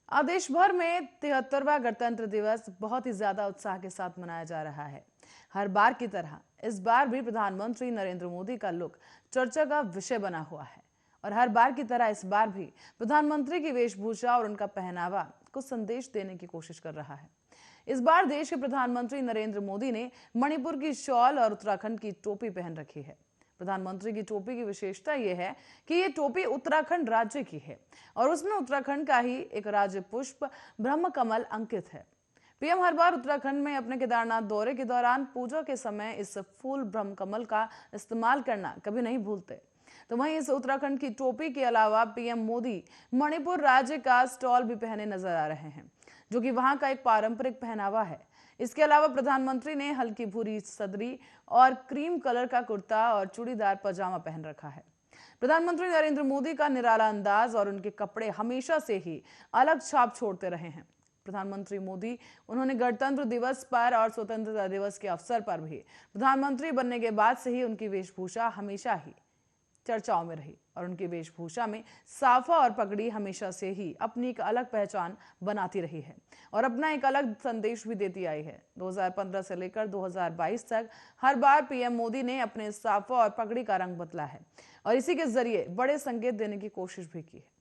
आज देश भर में 73वां गणतंत्र दिवस बहुत ही ज्यादा उत्साह के साथ मनाया जा रहा है। हर बार की तरह इस बार भी प्रधानमंत्री नरेंद्र मोदी का लुक चर्चा का विषय बना हुआ है। और हर बार की तरह इस बार भी प्रधानमंत्री की वेशभूषा और उनका पहनावा कुछ संदेश देने की कोशिश कर रहा है। इस बार देश के प्रधानमंत्री नरेंद्र मोदी ने मणिपुर की शॉल और उत्तराखंड की टोपी पहन रखी है। प्रधानमंत्री की टोपी की विशेषता यह है कि ये टोपी उत्तराखंड राज्य की है और उसमें उत्तराखंड का ही एक राज्य पुष्प ब्रह्म कमल अंकित है। पीएम हर बार उत्तराखंड में अपने केदारनाथ दौरे के दौरान पूजा के समय इस फूल ब्रह्म कमल का इस्तेमाल करना कभी नहीं भूलते। तो वहीं इस उत्तराखंड की टोपी के अलावा पीएम मोदी मणिपुर राज्य का स्टॉल भी पहने नजर आ रहे हैं, जो कि वहां का एक पारंपरिक पहनावा है। इसके अलावा प्रधानमंत्री ने हल्की भूरी सदरी और क्रीम कलर का कुर्ता और चूड़ीदार पजामा पहन रखा है। प्रधानमंत्री नरेंद्र मोदी का निराला अंदाज और उनके कपड़े हमेशा से ही अलग छाप छोड़ते रहे हैं। प्रधानमंत्री मोदी उन्होंने गणतंत्र दिवस पर और स्वतंत्रता दिवस के अवसर पर भी प्रधानमंत्री बनने के बाद से ही उनकी वेशभूषा हमेशा ही चर्चाओं में रही और उनकी वेशभूषा में साफा और पगड़ी हमेशा से ही अपनी एक अलग पहचान बनाती रही है और अपना एक अलग संदेश भी देती आई है। 2015 से लेकर 2022 तक हर बार पीएम मोदी ने अपने साफा और पगड़ी का रंग बदला है और इसी के जरिए बड़े संकेत देने की कोशिश भी की है।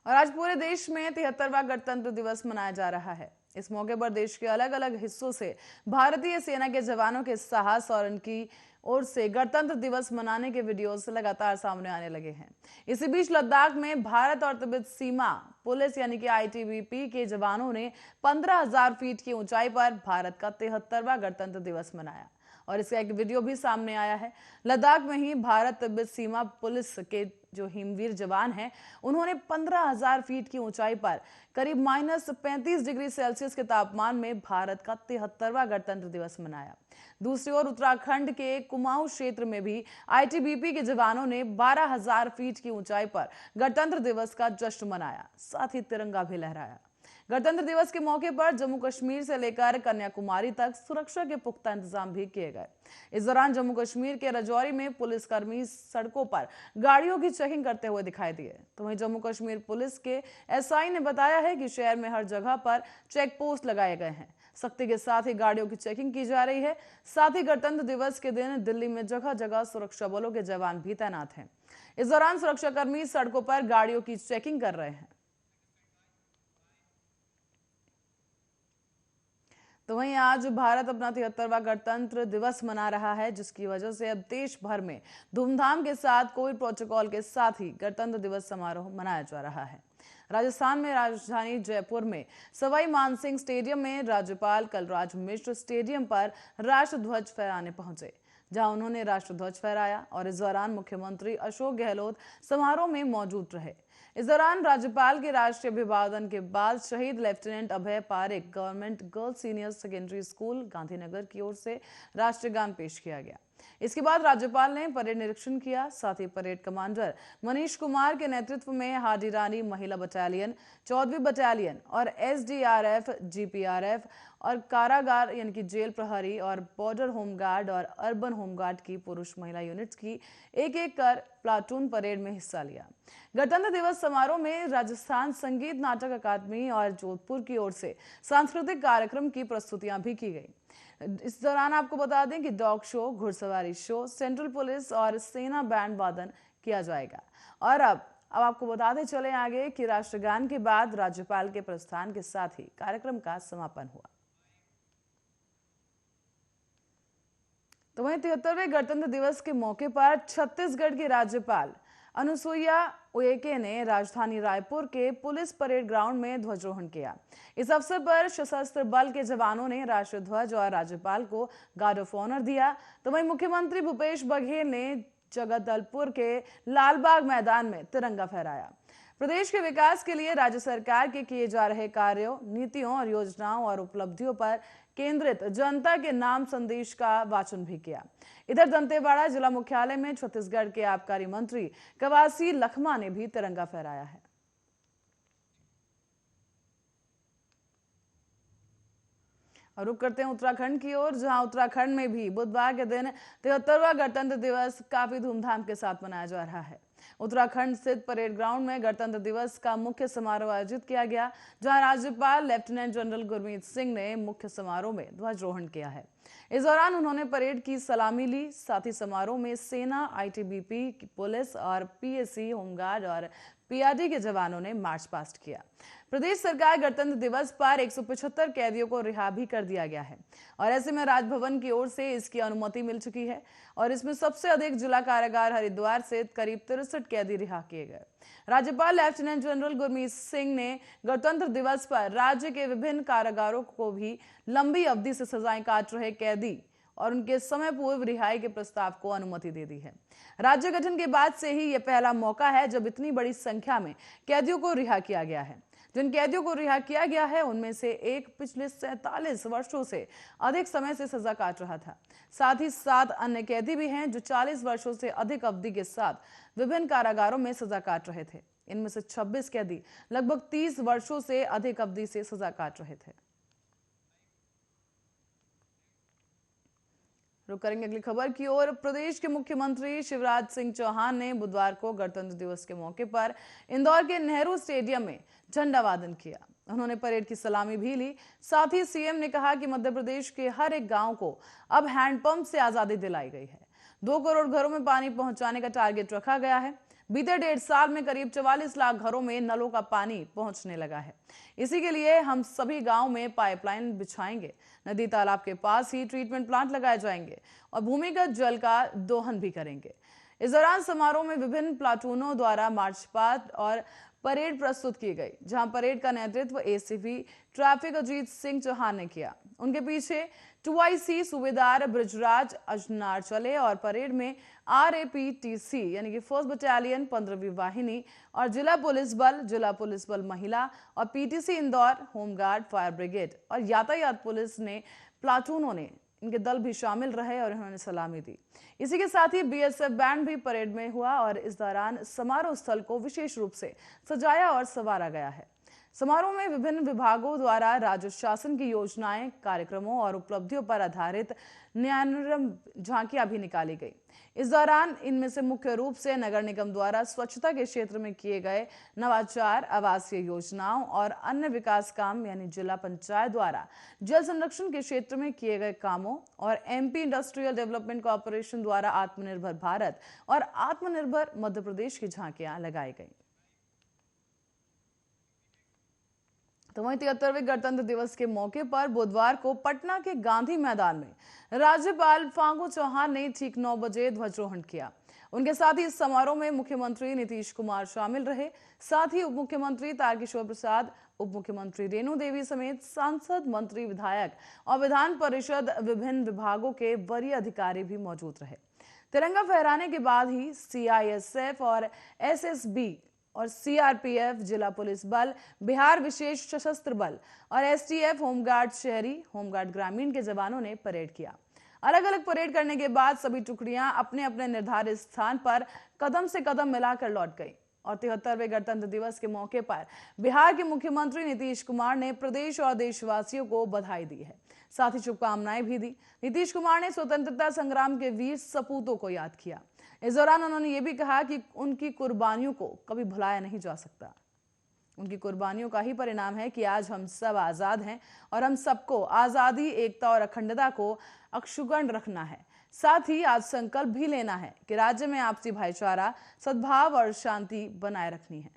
और आज पूरे देश में 73वां गणतंत्र दिवस मनाया जा रहा है। इस मौके पर देश के अलग अलग हिस्सों से भारतीय सेना के जवानों के साहस और उनकी ओर से गणतंत्र दिवस मनाने के वीडियोस लगातार सामने आने लगे हैं। इसी बीच लद्दाख में भारत और तिब्बत सीमा पुलिस यानी कि आईटीबीपी के जवानों ने 15,000 फीट की ऊंचाई पर भारत का 73वां गणतंत्र दिवस मनाया और इसका एक वीडियो भी सामने आया है। लद्दाख में ही भारत तिब्बत सीमा पुलिस के जो हिमवीर जवान हैं, उन्होंने 15,000 फीट की ऊंचाई पर करीब -35 डिग्री सेल्सियस के तापमान में भारत का 73वां गणतंत्र दिवस मनाया। दूसरी ओर उत्तराखंड के कुमाऊं क्षेत्र में भी आईटीबीपी के जवानों ने 12,000 फीट की ऊंचाई पर गणतंत्र दिवस का जश्न मनाया, साथ ही तिरंगा भी लहराया। गणतंत्र दिवस के मौके पर जम्मू कश्मीर से लेकर कन्याकुमारी तक सुरक्षा के पुख्ता इंतजाम भी किए गए। इस दौरान जम्मू कश्मीर के राजौरी में पुलिसकर्मी सड़कों पर गाड़ियों की चेकिंग करते हुए दिखाई दिए। तो वहीं जम्मू कश्मीर पुलिस के एसआई ने बताया है कि शहर में हर जगह पर चेक पोस्ट लगाए गए हैं। सख्ती के साथ ही गाड़ियों की चेकिंग की जा रही है। साथ ही गणतंत्र दिवस के दिन दिल्ली में जगह जगह सुरक्षा बलों के जवान भी तैनात हैं। इस दौरान सुरक्षाकर्मी सड़कों पर गाड़ियों की चेकिंग कर रहे हैं। तो वहीं आज भारत अपना 73वां गणतंत्र दिवस मना रहा है, जिसकी वजह से अब देश भर में धूमधाम के साथ कोविड प्रोटोकॉल के साथ ही गणतंत्र दिवस समारोह मनाया जा रहा है। राजस्थान में राजधानी जयपुर में सवाई मानसिंह स्टेडियम में राज्यपाल कलराज मिश्र स्टेडियम पर राष्ट्रध्वज फहराने पहुंचे, जहां उन्होंने राष्ट्रध्वज फहराया और इस दौरान मुख्यमंत्री अशोक गहलोत समारोह में मौजूद रहे। इस दौरान राज्यपाल के राष्ट्रीय अभिवादन के बाद शहीद lieutenant Abhay Parekh government girls senior secondary school Gandhinagar की ओर से राष्ट्रीय गान पेश किया गया। इसके बाद राज्यपाल ने परेड निरीक्षण किया। साथ ही परेड कमांडर मनीष कुमार के नेतृत्व में हाडी रानी महिला बटालियन, 14वीं बटालियन और एसडीआरएफ, जीपीआरएफ और कारागार यानी कि जेल प्रहरी और बॉर्डर होमगार्ड और अर्बन होमगार्ड की पुरुष महिला यूनिट्स की एक कर प्लाटून परेड में हिस्सा लिया। गणतंत्र दिवस समारोह में राजस्थान संगीत नाटक अकादमी और जोधपुर की ओर से सांस्कृतिक कार्यक्रम की प्रस्तुतियां भी की गई। इस दौरान आपको बता दें कि डॉग शो, घुड़सवारी शो, सेंट्रल पुलिस और सेना बैंड वादन किया जाएगा। और अब आपको बताते चले आगे कि राष्ट्रगान के बाद राज्यपाल के प्रस्थान के साथ ही कार्यक्रम का समापन हुआ। तो वहीं 73वें गणतंत्र दिवस के मौके पर छत्तीसगढ़ की राज्यपाल अनुसुईया उइके ने राजधानी रायपुर के पुलिस परेड ग्राउंड में ध्वजारोहण किया। इस अवसर पर सशस्त्र बल के जवानों ने राष्ट्रीय ध्वज और राज्यपाल को गार्ड ऑफ ऑनर दिया। तो वहीं मुख्यमंत्री भूपेश बघेल ने जगदलपुर के लालबाग मैदान में तिरंगा फहराया। प्रदेश के विकास के लिए राज्य सरकार के किए जा रहे कार्यों, नीतियों और योजनाओं और उपलब्धियों पर केंद्रित जनता के नाम संदेश का वाचन भी किया। इधर दंतेवाड़ा जिला मुख्यालय में छत्तीसगढ़ के आबकारी मंत्री कवासी लखमा ने भी तिरंगा फहराया है। और रुक करते हैं उत्तराखंड की ओर, जहां उत्तराखंड में भी बुधवार के दिन 73वां गणतंत्र दिवस काफी धूमधाम के साथ मनाया जा रहा है। उत्तराखंड स्थित परेड ग्राउंड में गणतंत्र दिवस का मुख्य समारोह आयोजित किया गया, जहां राज्यपाल लेफ्टिनेंट जनरल गुरमीत सिंह ने मुख्य समारोह में ध्वजारोहण किया है। इस दौरान उन्होंने परेड की सलामी ली। साथ ही समारोह में सेना, आईटीबीपी, पुलिस और पीएसी, होमगार्ड और पीआरडी के जवानों ने मार्च पास्ट किया। प्रदेश सरकार गणतंत्र दिवस पर 175 कैदियों को रिहा भी कर दिया गया है और ऐसे में राजभवन की ओर से इसकी अनुमति मिल चुकी है और इसमें सबसे अधिक जिला कारागार हरिद्वार से करीब 63 कैदी रिहा किए गए। राज्यपाल लेफ्टिनेंट जनरल गुरमीत सिंह ने गणतंत्र दिवस पर राज्य के विभिन्न कारागारों को भी लंबी अवधि से सजाएं काट रहे कैदी और उनके समय पूर्व रिहाई के प्रस्ताव को अनुमति दे दी है। राज्य गठन के बाद से ही यह पहला मौका है जब इतनी बड़ी संख्या में कैदियों को रिहा किया गया है। जिन कैदियों को रिहा किया गया है उनमें से एक पिछले 47 वर्षों से अधिक समय से सजा काट रहा था। साथ ही 7 अन्य कैदी भी हैं जो 40 वर्षों से अधिक अवधि के साथ विभिन्न कारागारों में सजा काट रहे थे। इनमें से 26 कैदी लगभग 30 वर्षों से अधिक अवधि से सजा काट रहे थे। रुक करेंगे अगली खबर की ओर। प्रदेश के मुख्यमंत्री शिवराज सिंह चौहान ने बुधवार को गणतंत्र दिवस के मौके पर इंदौर के नेहरू स्टेडियम में झंडा वादन किया। उन्होंने परेड की सलामी भी ली। साथ ही सीएम ने कहा कि मध्य प्रदेश के हर एक गांव को अब हैंडपंप से आजादी दिलाई गई है। 2 करोड़ घरों में पानी पहुंचाने का टारगेट रखा गया है। बीते 1.5 साल में करीब 44 लाख घरों में नलों का पानी पहुंचने लगा है। इसी के लिए हम सभी गांव में पाइपलाइन बिछाएंगे, नदी तालाब के पास ही ट्रीटमेंट प्लांट लगाए जाएंगे और भूमिगत जल का दोहन भी करेंगे। इस दौरान समारोह में विभिन्न प्लाटूनों द्वारा मार्च पास्ट और परेड प्रस्तुत की गई, जहां परेड का नेतृत्व एसीपी ट्रैफिक अजीत सिंह चौहान ने किया। उनके पीछे 2IC सूबेदार बृजराज अजनार चले और परेड में RAPTC यानी कि 1st बटालियन 15वीं वाहिनी और जिला पुलिस बल महिला और PTC Indore, home guard, fire brigade और यातायात पुलिस ने प्लाटूनों ने इनके दल भी शामिल रहे और इन्होंने सलामी दी। इसी के साथ ही BSF बैंड भी परेड में हुआ और इस दौरान समारोह स्थल को विशेष रूप से सजाया और संवारा गया है। समारोह में विभिन्न विभागों द्वारा राज्य शासन की योजनाएं, कार्यक्रमों और उपलब्धियों पर आधारित न्यायानुरम झांकियां भी निकाली गई। इस दौरान इनमें से मुख्य रूप से नगर निगम द्वारा स्वच्छता के क्षेत्र में किए गए नवाचार, आवासीय योजनाओं और अन्य विकास काम यानी जिला पंचायत द्वारा जल संरक्षण के क्षेत्र में किए गए कामों और MP इंडस्ट्रियल डेवलपमेंट कॉर्पोरेशन द्वारा आत्मनिर्भर भारत और आत्मनिर्भर मध्य प्रदेश की झांकियां लगाई गई। तो वहीं 73वें गणतंत्र दिवस के मौके पर बुधवार को पटना के गांधी मैदान में राज्यपाल फागू चौहान ने ठीक 9 बजे ध्वजारोहण किया। उनके साथ ही इस समारोह में मुख्यमंत्री नीतीश कुमार शामिल रहे। साथ ही उप मुख्यमंत्री तारकिशोर प्रसाद, उप मुख्यमंत्री रेणु देवी समेत सांसद, मंत्री, विधायक और विधान परिषद विभिन्न विभागों के वरीय अधिकारी भी मौजूद रहे। तिरंगा फहराने के बाद ही CISF और SSB और CRPF, जिला पुलिस बल, बिहार विशेष सशस्त्र बल और STF, होमगार्ड शहरी, होमगार्ड ग्रामीण के जवानों ने परेड किया। अलग अलग परेड करने के बाद सभी टुकड़ियां अपने अपने निर्धारित स्थान पर कदम से कदम मिलाकर लौट गई और 73वें गणतंत्र दिवस के मौके पर बिहार के मुख्यमंत्री नीतीश कुमार ने प्रदेश और देशवासियों को बधाई दी है। साथ ही शुभकामनाएं भी दी। नीतीश कुमार ने स्वतंत्रता संग्राम के वीर सपूतों को याद किया। इस दौरान उन्होंने ये भी कहा कि उनकी कुर्बानियों को कभी भुलाया नहीं जा सकता। उनकी कुर्बानियों का ही परिणाम है कि आज हम सब आजाद हैं और हम सबको आजादी, एकता और अखंडता को अक्षुण्ण रखना है। साथ ही आज संकल्प भी लेना है कि राज्य में आपसी भाईचारा, सद्भाव और शांति बनाए रखनी है।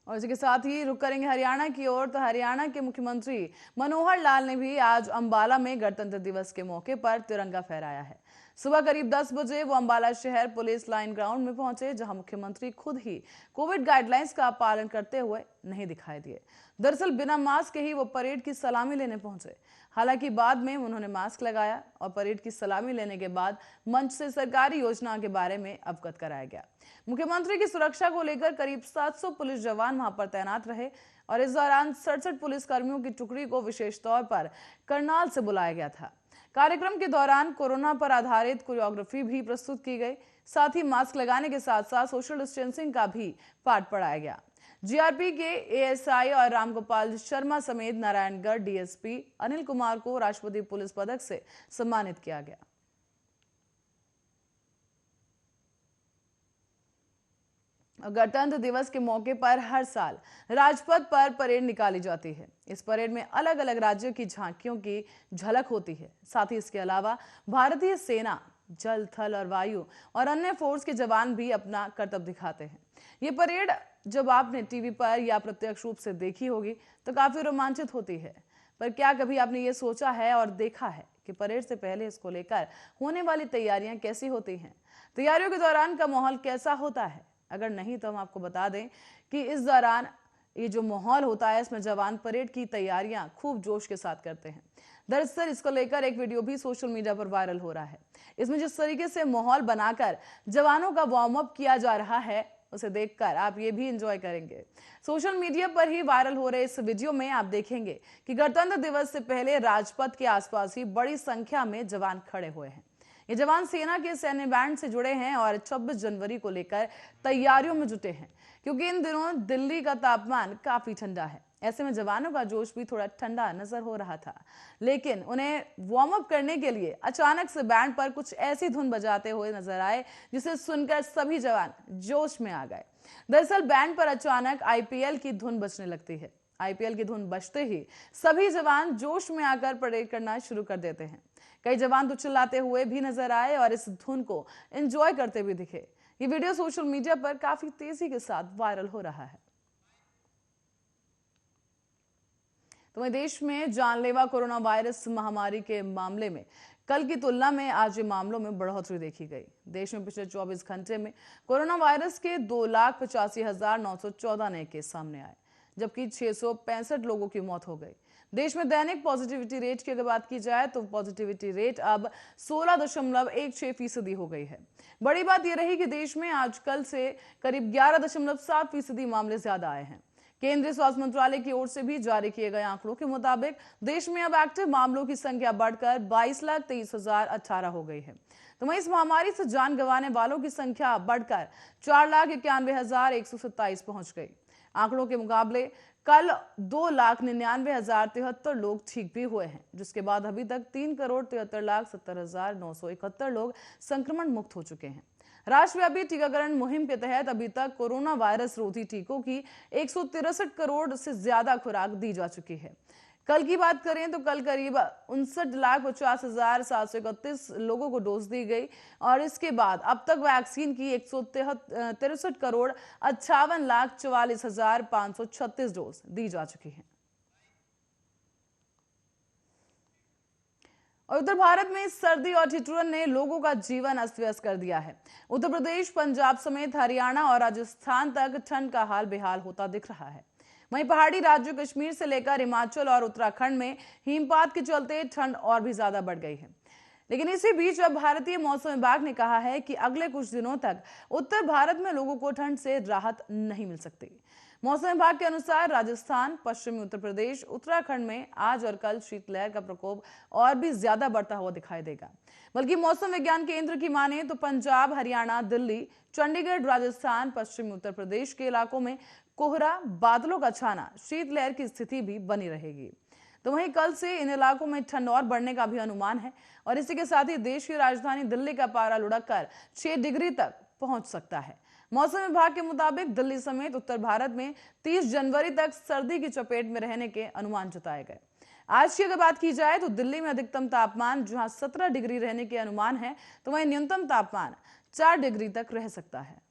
और इसके साथ ही रुक करेंगे हरियाणा की ओर। तो हरियाणा के मुख्यमंत्री मनोहर लाल ने भी आज अंबाला में गणतंत्र दिवस के मौके पर तिरंगा फहराया है। सुबह करीब 10 बजे वो अंबाला शहर पुलिस लाइन ग्राउंड में पहुंचे, जहां मुख्यमंत्री खुद ही कोविड गाइडलाइंस का पालन करते हुए नहीं दिखाई दिए। दरअसल बिना मास्क के ही वो परेड की सलामी लेने पहुंचे। हालांकि बाद में उन्होंने मास्क लगाया और परेड की सलामी लेने के बाद मंच से सरकारी योजना के बारे में अवगत कराया गया। मुख्यमंत्री की सुरक्षा को लेकर करीब 700 पुलिस जवान वहां पर तैनात रहे और इस दौरान 67 पुलिस कर्मियों की टुकड़ी को विशेष तौर पर करनाल से बुलाया गया था। कार्यक्रम के दौरान कोरोना पर आधारित कोरियोग्राफी भी प्रस्तुत की गई। साथ ही मास्क लगाने के साथ साथ सोशल डिस्टेंसिंग का भी पाठ पढ़ाया गया। जीआरपी के एएसआई और रामगोपाल शर्मा समेत नारायणगढ़ डीएसपी अनिल कुमार को राष्ट्रपति पुलिस पदक से सम्मानित किया गया। गणतंत्र दिवस के मौके पर हर साल राजपथ पर परेड निकाली जाती है। इस परेड में अलग अलग राज्यों की झांकियों की झलक होती है। साथ ही इसके अलावा भारतीय सेना, जल, थल और वायु और अन्य फोर्स के जवान भी अपना करतब दिखाते हैं। ये परेड जब आपने टीवी पर या प्रत्यक्ष रूप से देखी होगी तो काफी रोमांचित होती है। पर क्या कभी आपने ये सोचा है और देखा है कि परेड से पहले इसको लेकर होने वाली तैयारियां कैसी होती हैं? तैयारियों के दौरान का माहौल कैसा होता है? अगर नहीं तो हम आपको बता दें कि इस दौरान ये जो माहौल होता है इसमें जवान परेड की तैयारियां खूब जोश के साथ करते हैं। दरअसल इसको लेकर एक वीडियो भी सोशल मीडिया पर वायरल हो रहा है। इसमें जिस तरीके से माहौल बनाकर जवानों का वार्म अप किया जा रहा है उसे देखकर आप ये भी एंजॉय करेंगे। सोशल मीडिया पर ही वायरल हो रहे इस वीडियो में आप देखेंगे कि गणतंत्र दिवस से पहले राजपथ के आसपास ही बड़ी संख्या में जवान खड़े हुए हैं। ये जवान सेना के सैन्य बैंड से जुड़े हैं और 26 जनवरी को लेकर तैयारियों में जुटे हैं, क्योंकि इन दिनों दिल्ली का तापमान काफी ठंडा है। ऐसे में जवानों का जोश भी थोड़ा ठंडा नजर हो रहा था, लेकिन उन्हें वार्म अप करने के लिए अचानक से बैंड पर कुछ ऐसी धुन बजाते हुए नजर आए जिसे सुनकर सभी जवान जोश में आ गए। दरअसल बैंड पर अचानक आईपीएल की धुन बजने लगती है। आईपीएल की धुन बजते ही सभी जवान जोश में आकर परेड करना शुरू कर देते हैं। कई जवान तो चिल्लाते हुए भी नजर आए और इस धुन को एंजॉय करते भी दिखे। ये वीडियो सोशल मीडिया पर काफी तेजी के साथ वायरल हो रहा है। तो वहीं देश में जानलेवा कोरोना वायरस महामारी के मामले में कल की तुलना में आज ये मामलों में बढ़ोतरी देखी गई। देश में पिछले 24 घंटे में कोरोना वायरस के 2,85,914 नए केस सामने आए, जबकि 665 लोगों की मौत हो गई। देश में दैनिक पॉजिटिविटी रेट की अगर बात की जाए तो पॉजिटिविटी रेट अब 16.16% हो गई है। बड़ी बात यह रही कि देश में आज कल से करीब 11.7% मामले ज्यादा आए हैं। केंद्रीय स्वास्थ्य मंत्रालय की ओर से भी जारी किए गए आंकड़ों के मुताबिक देश में अब एक्टिव मामलों की संख्या बढ़कर 22,23,018 हो गई है। तो वहीं इस महामारी से जान गंवाने वालों की संख्या बढ़कर 4,91,127 पहुंच गई। आंकड़ों के मुकाबले कल 2,99,073 लोग ठीक भी हुए हैं, जिसके बाद अभी तक 3,73,70,971 लोग संक्रमण मुक्त हो चुके हैं। राष्ट्रव्यापी टीकाकरण मुहिम के तहत अभी तक कोरोना वायरस रोधी टीकों की 163 करोड़ से ज्यादा खुराक दी जा चुकी है। कल की बात करें तो कल करीब 59,50,731 लोगों को डोज दी गई और इसके बाद अब तक वैक्सीन की 163 करोड़ 58,44,536 डोज दी जा चुकी है। और उत्तर भारत में सर्दी और ठिठुरन ने लोगों का जीवन अस्त व्यस्त कर दिया है। उत्तर प्रदेश, पंजाब समेत हरियाणा और राजस्थान तक ठंड का हाल बेहाल होता दिख रहा है। वहीं पहाड़ी राज्यों कश्मीर से लेकर हिमाचल और उत्तराखंड में हिमपात के चलते ठंड और भी ज्यादा बढ़ गई है। लेकिन इसी बीच अब भारतीय मौसम विभाग ने कहा है कि अगले कुछ दिनों तक उत्तर भारत में लोगों को ठंड से राहत नहीं मिल सकती। मौसम विभाग के अनुसार राजस्थान, पश्चिमी उत्तर प्रदेश, उत्तराखंड में आज और कल शीतलहर का प्रकोप और भी ज्यादा बढ़ता हुआ दिखाई देगा। बल्कि मौसम विज्ञान केंद्र की माने तो पंजाब, हरियाणा, दिल्ली, चंडीगढ़, राजस्थान, पश्चिमी उत्तर प्रदेश के इलाकों में कोहरा, बादलों का छाना, शीतलहर की स्थिति भी बनी रहेगी। तो वहीं कल से इन इलाकों में ठंड और बढ़ने का भी अनुमान है और इसी के साथ ही देश की राजधानी दिल्ली का पारा लुढ़ककर 6 डिग्री तक पहुंच सकता है। मौसम विभाग के मुताबिक दिल्ली समेत उत्तर भारत में 30 जनवरी तक सर्दी की चपेट में रहने के अनुमान जताए गए। आज की अगर बात की जाए तो दिल्ली में अधिकतम तापमान जहां 17 डिग्री रहने के अनुमान है, तो वहीं न्यूनतम तापमान 4 डिग्री तक रह सकता है।